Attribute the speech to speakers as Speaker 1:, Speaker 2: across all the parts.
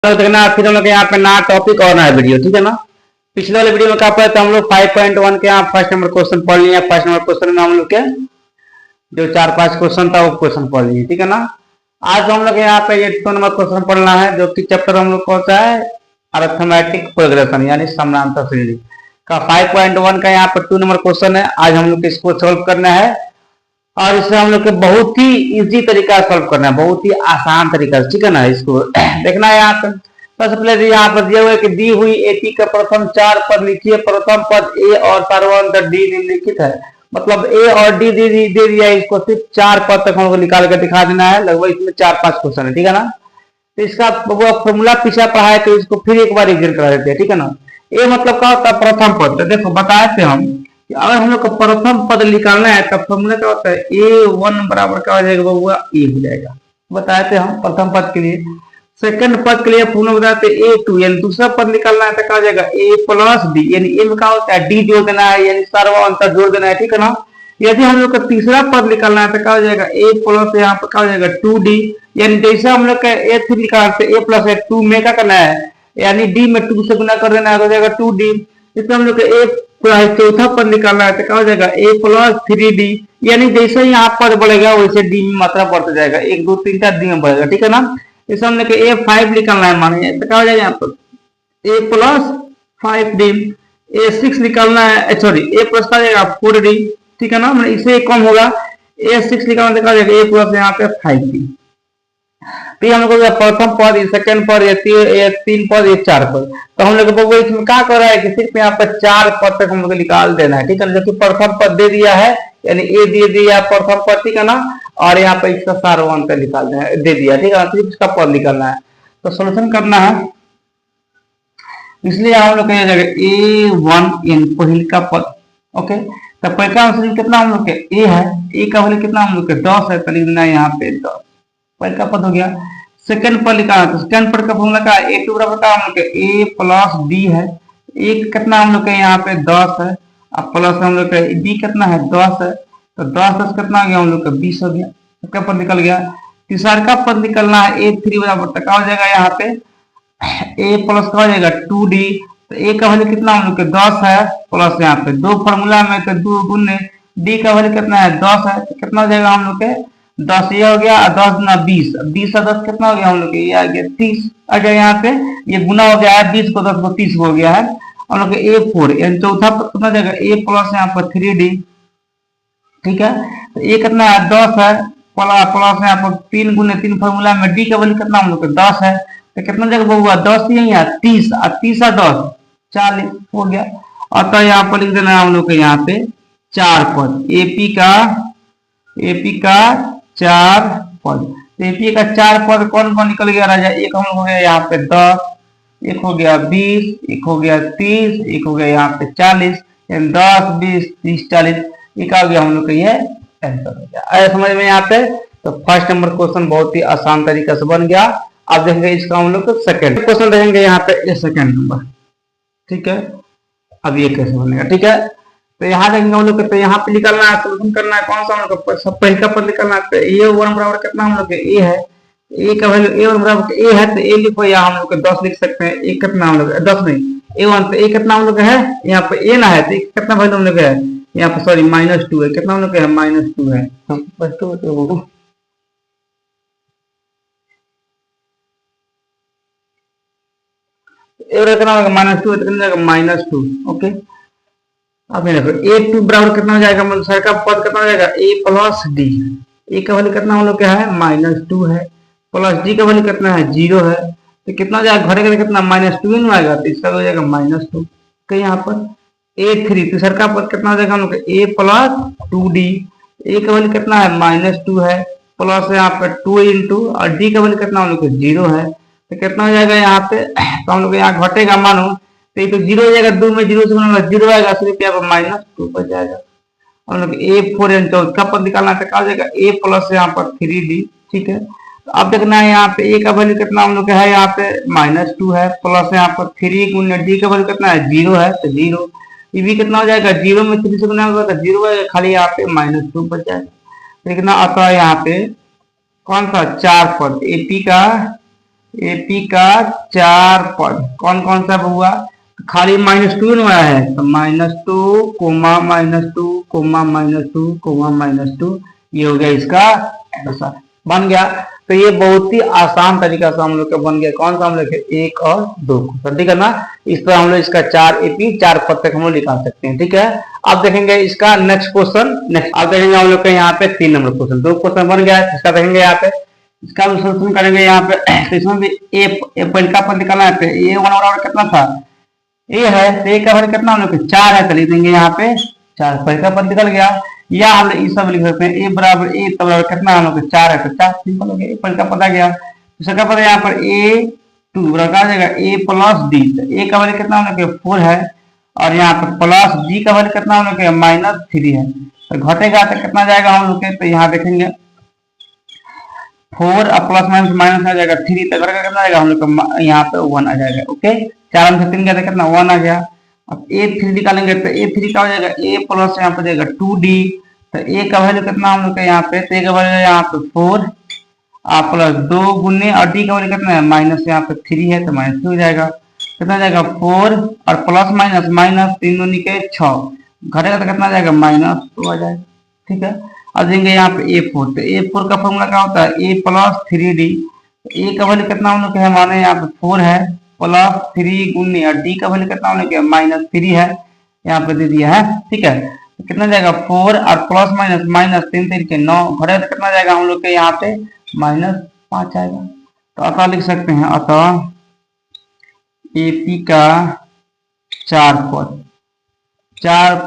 Speaker 1: देखना फिर हम लोग यहाँ पे नया टॉपिक और नया वीडियो, ठीक है ना। पिछले वाले वीडियो में क्या पढ़ा था हम लोग 5.1 के यहाँ फर्स्ट नंबर क्वेश्चन पढ़ लिए। फर्स्ट नंबर क्वेश्चन में हम लोग के जो 4-5 क्वेश्चन था वो क्वेश्चन पढ़ लिए, ठीक है ना। आज हम लोग यहाँ पे ये 2 नंबर क्वेश्चन पढ़ना है, जो कि चैप्टर हम लोग को होता है अरिथमेटिक प्रोग्रेशन यानी समानांतर श्रेणी का 5.1 का यहाँ पर 2 नंबर क्वेश्चन है। आज हम लोग इसको सोल्व करना है और इसे हम लोग के बहुत ही इजी तरीका सॉल्व करना है, बहुत ही आसान तरीका, ठीक है ना। इसको देखना है यहाँ पर सबसे पहले यहाँ पर दिया हुआ है कि दी हुई एपी का प्रथम 4 पद लिखिए। प्रथम पद ए और सर्वांतर डी निम्नलिखित है, मतलब ए और डी दे दिया है। इसको सिर्फ 4 पद तक हमको निकाल कर दिखा देना है। लगभग इसमें 4-5 क्वेश्चन है, ठीक है ना। तो इसका वो फॉर्मूला पीछा पढ़ा है तो इसको फिर एक बार रिवीजन करा देते हैं, ठीक है ना। ए मतलब क्या होता है प्रथम पद। तो देखो बताए थे हम कि अगर हम लोग को प्रथम पद निकालना है तब फॉर्मूला क्या होता है A1 बराबर क्या हो जाएगा, वो ए हो जाएगा। बताए थे हम प्रथम पद के लिए। सेकंड पद के लिए फॉर्मूला बताते A2 यानी दूसरा पद निकालना है तो क्या हो जाएगा A प्लस डी, यानी ए में क्या होता है डी जोड़ देना है, यानी सर्वांतर जोड़ देना है, ठीक है ना। यदि हम लोग का तीसरा पद निकालना है तो क्या हो जाएगा A प्लस यहाँ पर क्या हो जाएगा 2D, यानी जैसे हम लोग का A3 निकालते A प्लस है 2 में क्या करना है, यानी D में 2 से गुना कर देना है, हो जाएगा 2D। इसमें हम लोग का A चौथा पद निकालना है तो क्या हो जाएगा A प्लस 3D, यानी जैसे यहाँ पद बढ़ेगा वैसे D में मात्रा बढ़ता जाएगा, 1 2 3 4 D में बढ़ेगा, ठीक है ना। इसे हम लोग का A5 निकालना है, मानिए तो क्या हो जाएगा यहाँ पर A प्लस 5D। A6 निकालना है, सॉरी A प्लस का जाएगा 4D, ठीक है ना। मतलब इससे कम होगा। A6 निकालना देखा जाएगा A प्लस यहाँ पे 5D। फिर हम लोग प्रथम पद, सेकंड पद, ये 3 पद, ये 4 पद। तो हम लोग इसमें क्या कर रहा है कि सिर्फ यहाँ पर 4 पद तक हम लोग निकाल देना है, ठीक है ना। जो कि प्रथम पद दे दिया है, यानी ए दे दिया प्रथम पद, ठीक है ना। और यहाँ पर इसका सारवांतर निकाल दे दिया, ठीक है ना। सिर्फ इसका पद निकालना है तो सोल्यूशन करना है। इसलिए हम लोग कह जाएगा A1 पहले का पद, ओके। तो पहले का आंसर कितना हम लोग के ए है, ए का वैल्यू कितना हम लोग के 10 है, तो लिख देना यहाँ पे 10, पहले का पद हो गया। सेकंड पद लिखा है तो सेकंड पद का फॉर्मूला का A2 बराबर का हम लोग के A प्लस डी है। ए कितना हम लोग के यहाँ पे 10 है, अब प्लस हम लोग के डी कितना है 10 है, तो 10 कितना हो गया हम लोग का 20 हो गया। इसका पद निकल गया। तीसरा का पद निकलना है A3 बराबर तो क्या हो जाएगा यहाँ पे A प्लस का हो जाएगा 2D। तो ए का वैल्यू कितना हम लोग के 10 है, प्लस यहाँ पे 2 फॉर्मूला में तो 2 गुने डी का वैल्यू कितना है 10 है, तो कितना हो जाएगा हम लोग के 10 ये हो गया, 10 गुना 20, 20 और 10 कितना हो गया हम लोग के ये आ गया 30 आ गया। यहाँ पे ये गुना हो गया है 20 को 10 को 30 हो गया है। हम लोग के A4 यानी चौथा पद कितना जाएगा A प्लस यहाँ पर 3D, ठीक है। तो ए कितना है 10 है, प्लस यहाँ पर 3 गुने 3 फॉर्मूला में डी का वैल्यू कितना हम लोग के 10 है, तो कितना जगह हुआ 10 यही है 30 और 30 और 10 40 हो गया। और तो यहाँ पर लिख देना हम लोग के यहाँ पे 4 पद एपी का 4 पद। तो एपी का 4 पद कौन कौन निकल गया राजा, एक हम लोग हो गया यहाँ पे 10, एक हो गया 20, एक हो गया 30, एक हो गया यहाँ पे 40, 10 20 30 40, एक आ गया हम लोग का ये आंसर हो गया। आया समझ में यहाँ पे। तो फर्स्ट नंबर क्वेश्चन बहुत ही आसान तरीका से बन गया। अब देखेंगे इसका हम लोग सेकंड क्वेश्चन देखेंगे यहाँ पे ये सेकंड नंबर, ठीक है। अब ये कैसे बनेगा, ठीक है। तो यहाँ देखेंगे हम लोग, तो यहाँ पे निकालना है, सोल्यूशन करना है कौन सा हम लोग सब पहले का पद निकालना है। तो A1 बराबर कितना हम लोग ए है, ए का वैल्यू A1 बराबर ए है तो ए लिखो, या हम लोग 10 लिख सकते हैं। ए कितना हम लोग 10 नहीं A1, तो ए कितना हम लोग है यहाँ पे ए ना है, तो कितना वैल्यू हम लोग है यहाँ पे, सॉरी -2 है, कितना हम लोग है -2 है, बस तो कितना होगा -2 कितना जाएगा -2, ओके। अब ये देखो A2 बराबर कितना हो जाएगा, मतलब सर का पद कितना हो जाएगा A प्लस डी। ए का वैल्यू कितना हम लोग क्या है -2 है, प्लस डी का वैल्यू कितना है 0 है, तो कितना हो जाएगा घरे का कितना -2 ही आएगा, तो इसका हो जाएगा -2। तो यहाँ पर A3 तो सर का पद कितना हो जाएगा हम लोग A प्लस 2D। ए का वैल्यू कितना है -2 है, प्लस यहाँ पे 2 इंटू और डी का वैल्यू कितना हम लोग 0 है, तो कितना हो जाएगा यहाँ पे, तो हम लोग यहाँ घटेगा मानो, तो ये तो 0 हो जाएगा, 2 में 0 से बना 0 आएगा, सिर्फ यहाँ पर -2 बच जाएगा। हम लोग A4 यानी चौथा पद निकालना है, क्या हो जाएगा A प्लस यहाँ पर 3D, ठीक है। तो अब देखना है यहाँ पे ए का वैल्यू कितना हम लोग है यहाँ पे -2 है, प्लस यहाँ पर 3 गुना डी का वैल्यू कितना है 0 है, तो 0 ये भी कितना हो जाएगा 0 में 3 से गुना होगा तो 0 आएगा, खाली यहाँ पे -2 बच जाएगा। देखना आता है यहाँ पे कौन सा 4 पद एपी का एपी का 4 पद कौन कौन सा हुआ, खाली -2 में आया है तो -2 कोमा -2 कोमा -2 कोमा -2, ये हो गया इसका आंसर, बन गया। तो ये बहुत ही आसान तरीका से हम लोग का बन गया, कौन सा हम लोग 1 और 2 को, ठीक है ना। इस तरह हम लोग इसका 4 एपी 4 पद तक हम लोग निकाल सकते हैं, ठीक है। अब देखेंगे इसका नेक्स्ट क्वेश्चन, अब देखेंगे हम लोग का यहाँ पे 3 नंबर क्वेश्चन, 2 क्वेश्चन बन गया है, इसका देखेंगे यहाँ पे, इसका भी सोल्यूशन करेंगे यहाँ पे। इसमें भी ए पहला पद निकालना है, ए वन बराबर कितना था, ए है, तो ए का वैल्यू कितना हम लोग 4 है, तो लिख देंगे यहाँ पे 4, पहला पद निकल गया। या हम लोग सब लिख सकते हैं ए बराबर ए तो बराबर कितना हम लोग 4 है, तो 4 सिंपल हो गया, पहला पद आ गया। दूसरा पद यहाँ पर A2 बराबर आ जाएगा A प्लस डी, तो ए का वैल्यू कितना हम लोग 4 है, और यहाँ पर प्लस डी का वैल्यू कितना हम लोग -3 है, तो घटेगा तो कितना जाएगा हम लोग के, तो यहाँ देखेंगे 4 और प्लस माइनस माइनस आ जाएगा 3, तो घटेगा कितना आएगा हम लोग का यहाँ पे 1 आ जाएगा। ओके, 4 में से 3 गया तो कितना 1 आ गया। अब A3 निकालेंगे तो A3 का हो जाएगा A प्लस यहाँ पे जाएगा 2D, तो A का वैल्यू कितना हम लोग का यहाँ पे, तो A का वैल्यू यहाँ पे 4 प्लस 2 गुने, और D का वैल्यू कितना है माइनस यहाँ पे 3 है, तो -2 हो जाएगा, कितना जाएगा 4 और प्लस माइनस माइनस 3 दूनी के 6, घटेगा तो कितना जाएगा -2 आ जाएगा, ठीक है। अब देंगे यहाँ पे A4, तो A4 का फॉर्मूला क्या होता है A प्लस 3D, A का वैल्यू कितना हम लोग है माने यहाँ पे 4 है, प्लस 3 गुने, और डी का वैल्यू कितना होने के -3 है, यहाँ पे दे दिया है, ठीक है। तो कितना जाएगा 4 और प्लस माइनस माइनस 3 3 के 9, घटे तो कितना जाएगा हम लोग के यहाँ पे -5 आएगा। तो अतः लिख सकते हैं, अतः एपी का 4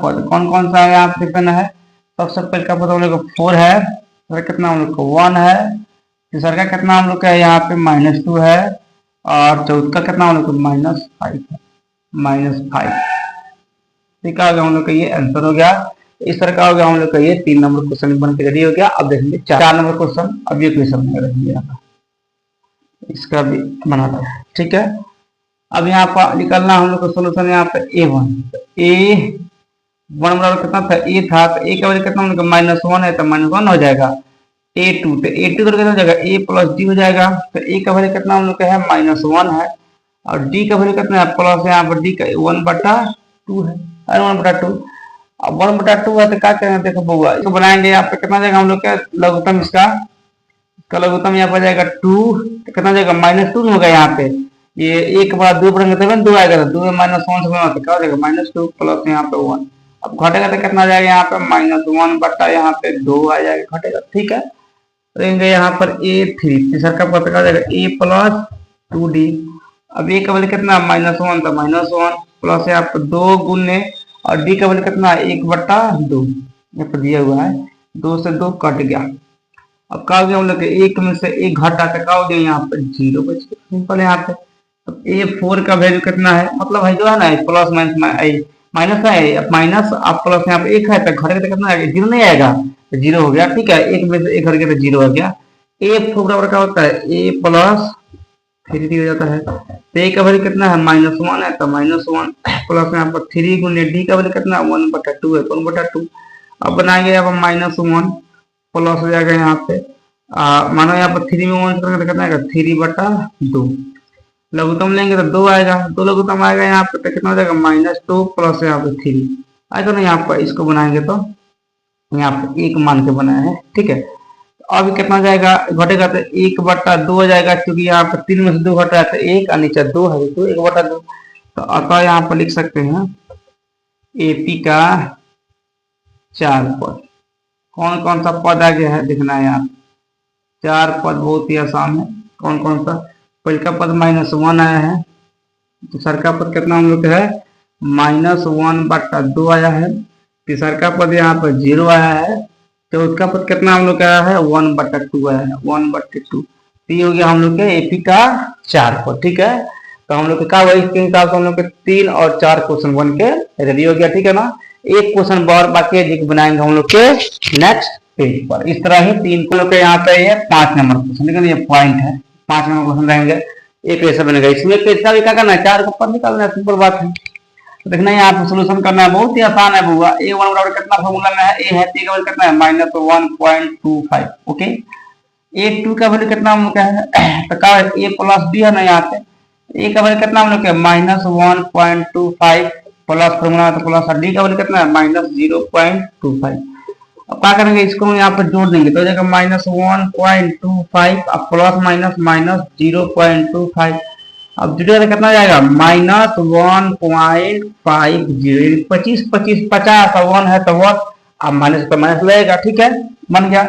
Speaker 1: पद कौन कौन सा है यहाँ पे लिखना है। सबसे पहले का पद हम लोग 4 है, फिर कितना हम लोग को 1 है, तीसरा का कितना हम लोग का यहाँ पे -2 है, और चौथा का कितना हम लोग को -5 है, -5, ठीक है। हम लोग का ये आंसर हो गया। इस तरह का हो गया हम लोग का ये 3 नंबर क्वेश्चन बन के रेडी हो गया। अब देखेंगे 4 नंबर क्वेश्चन, अब ये क्वेश्चन रहेंगे, इसका भी बना था, ठीक है। अब यहाँ पर निकलना हम लोग का सोल्यूशन यहाँ पे A1, A1 बराबर कितना था A था, तो A का वैल्यू कितना हम लोग -1 है, तो -1 हो जाएगा। A2, तो A2 करके हो जाएगा A प्लस डी हो जाएगा, तो A का वैल्यू कितना हम लोग का है -1 है, और D का वैल्यू कितना है प्लस, यहाँ पर D का 1/2 है, 1/2। अब 1/2 है तो क्या करेंगे, देखो बउआ इसको बनाएंगे, यहाँ पे कितना जाएगा हम लोग का लघुत्तम, इसका लघुत्तम यहाँ पर जाएगा 2, तो कितना जाएगा -2 होगा, यहाँ पे ये 1/2 पढ़ेंगे तब 2 आएगा, तो 2 में -1 से क्या हो जाएगा -2 प्लस यहाँ पे 1। अब घटेगा तो कितना जाएगा यहाँ पे -1 बटा यहाँ पे 2 आ जाएगा, घटेगा, ठीक है। रहेंगे यहाँ पर A3, तीसरा का पता जाएगा A प्लस 2D, अब A का वैल्यू कितना -1, तो -1 प्लस यहाँ पर 2 गुने, और D का वैल्यू कितना 1/2, यहाँ पर दिया हुआ है, 2 से 2 कट गया। अब क्या हो गया हम लोग 1 में से 1 घटा तो क्या हो गया यहाँ पर 0 बच गया, सिंपल है यहाँ पे। तो A4 का वैल्यू कितना है, मतलब है जो है ना प्लस माइनस है, माइनस आप प्लस यहाँ पे 1 है, तो घटेगा तो कितना आएगा 0 नहीं आएगा, तो 0 हो गया, ठीक है। 1 में से 1 घट गया तो 0 हो गया। A4 बराबर क्या होता है A प्लस 3D हो जाता है, तो A का वैल्यू कितना है -1 है, तो -1 प्लस यहाँ पर 3 गुने D का वैल्यू कितना 1/2 है, 1/2। अब बनाएंगे यहाँ पर -1 प्लस हो जाएगा यहाँ पे, मानो यहाँ पर 3 में 1 करेंगे तो कितना आएगा 3/2, लघुत्तम लेंगे तो 2 आएगा, 2 लघुत्तम आएगा यहाँ पे, तो कितना हो जाएगा -2 प्लस यहाँ पे 3 आएगा ना। यहाँ पर इसको बनाएंगे तो यहाँ पे 1 मान के बनाया है, ठीक है। अब कितना जाएगा, घटेगा तो 1/2 हो जाएगा, क्योंकि यहाँ पर 3 में से 2 घट रहा है, तो 1 और नीचे 2 है, तो 1/2। तो अतः यहाँ पर लिख सकते हैं एपी का 4 पद, कौन कौन सा पद आ गया है देखना है यहाँ, 4 पद बहुत ही आसान है। कौन कौन सा, पहले का पद -1 आया है, दूसरा का पद कितना हम लोग है -1/2 आया है, तीसरा का पद यहाँ पर 0 आया है, चौथा पद कितना हम लोग का आया है 1/2 आया है, 1/2। तो ये हो गया हम लोग के एपी का 4 पद, ठीक है। तो हम लोग का इसके हिसाब से हम लोग के 3 और 4 क्वेश्चन बन के रेडी हो गया, ठीक है ना। एक क्वेश्चन और बाकी है जिसको बनाएंगे हम लोग के नेक्स्ट पेज पर। इस तरह ही 3 को लोग के यहाँ पे ये 5 नंबर क्वेश्चन, लेकिन ये पॉइंट है, 5 नंबर क्वेश्चन रहेंगे, एक ऐसा बनेगा। इसमें कैसा भी क्या करना है, 4 को ऊपर निकालना है, सिंपल बात है। तो देखना है यहाँ पे सोल्यूशन करना है, बहुत ही आसान है बुआ। A1 बराबर कितना फॉर्मूला में है, A है, P का वैल्यू कितना है -1.25, ओके। A2 का वैल्यू कितना हम लोग का है तो का A प्लस बी है ना यहाँ पे, A का वैल्यू कितना हम लोग का -1.25 प्लस फॉर्मूला तो प्लस, और डी का वैल्यू कितना है -0.25। अब क्या करेंगे, इसको हम यहाँ पर जोड़ देंगे तो हो जाएगा -1.25 अब प्लस माइनस माइनस 0.25। अब जुड़ेगा कितना जाएगा -1.50, 25 25 50 और 1 है तो 1, अब माइनस पर माइनस लगेगा, ठीक है बन गया।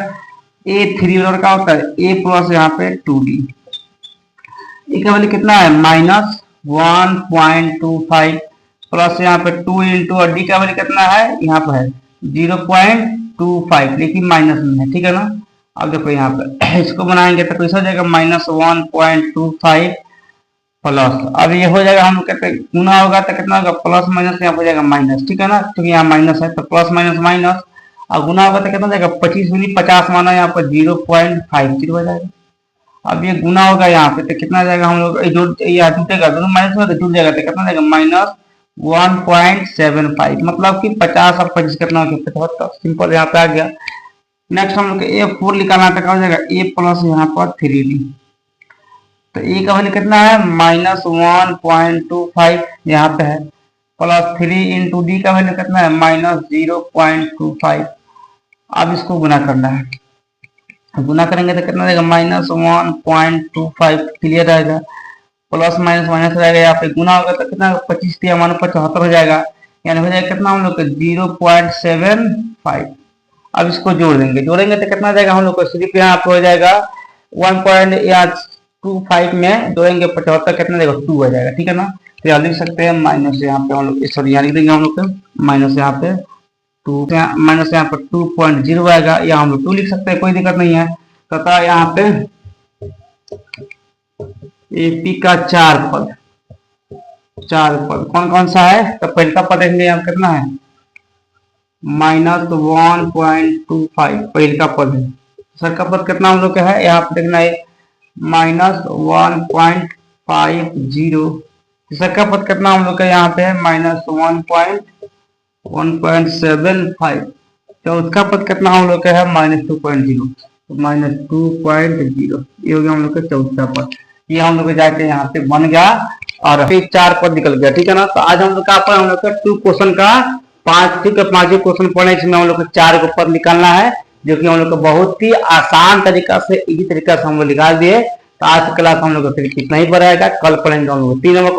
Speaker 1: A3 बराबर क्या होता है A प्लस यहाँ पे 2D, ए का वैल्यू कितना है -1.25 प्लस यहाँ पे 2 इंटू, और डी का वैल्यू कितना है यहाँ पे है 0.25 लेकिन माइनस में है, ठीक है ना। अब देखो यहाँ पे इसको बनाएंगे तो कैसा हो जाएगा -1.25 प्लस, अब ये हो जाएगा हम लोग कहते हैं गुना होगा तो कितना होगा प्लस माइनस यहाँ हो जाएगा माइनस, ठीक है ना, क्योंकि यहाँ माइनस है तो प्लस माइनस माइनस, और गुना होगा तो कितना जाएगा 25 मिली 50 माना यहाँ पर 0.50 हो जाएगा। अब ये गुना होगा यहाँ पे तो कितना जाएगा हम लोग जुटेगा दोनों माइनस में तो जुट जाएगा तो कितना जाएगा -1.75, मतलब कि 50 और 25 कितना हो गया 75, सिंपल यहाँ पे आ गया। नेक्स्ट हम लोग A4 निकालना तो क्या हो जाएगा A प्लस यहाँ पर 3D, तो A का वैल्यू कितना है -1.25 यहाँ पे है, प्लस 3 इंटू डी का वैल्यू कितना है -0.25। अब इसको गुना करना है, गुना करेंगे तो कितना रहेगा -1.25 क्लियर रहेगा, प्लस माइनस माइनस रहेगा, यहाँ पे गुना होगा तो कितना 25 दिया मानो 75 हो जाएगा, यानी हो जाएगा कितना हम लोग 0.75। अब इसको जोड़ देंगे, जोड़ेंगे तो कितना जाएगा हम लोग को सिर्फ यहाँ पे हो जाएगा 1.25 में जोड़ेंगे 75 कितना देगा 2 हो जाएगा, ठीक है ना। तो यहाँ लिख सकते हैं माइनस यहाँ पे हम लोग सॉरी यहाँ लिख देंगे हम लोग माइनस यहाँ पे 2, माइनस यहाँ पर 2.0 आएगा, या हम लोग 2 लिख सकते हैं कोई दिक्कत नहीं है। तथा यहाँ पे AP का चार पद कौन कौन सा है तो पहला पद देखेंगे यहाँ कितना है -1.25 पहला पद है, सर का पद कितना हम लोग का है यहाँ पे देखना है -1.50, तीसरा का पद कितना हम लोग का यहाँ पे है -1.75, चौथा पद कितना हम लोग का है -2.0, तो -2.0 ये हो गया हम लोग का चौथा पद, ये हम लोग जाके यहाँ पे बन गया और फिर 4 पद निकल गया, ठीक है ना। तो आज हम लोग का हम लोग का 2 क्वेश्चन का 5 क्वेश्चन पढ़े, इसमें हम लोग को 4 को पद निकालना है, जो कि हम लोग को बहुत ही आसान तरीका से इजी तरीका से हम लोग निकाल दिए। तो आज क्लास हम लोग को फिर कितना ही बढ़ाएगा, कल पढ़ेंगे हम लोग 3 नंबर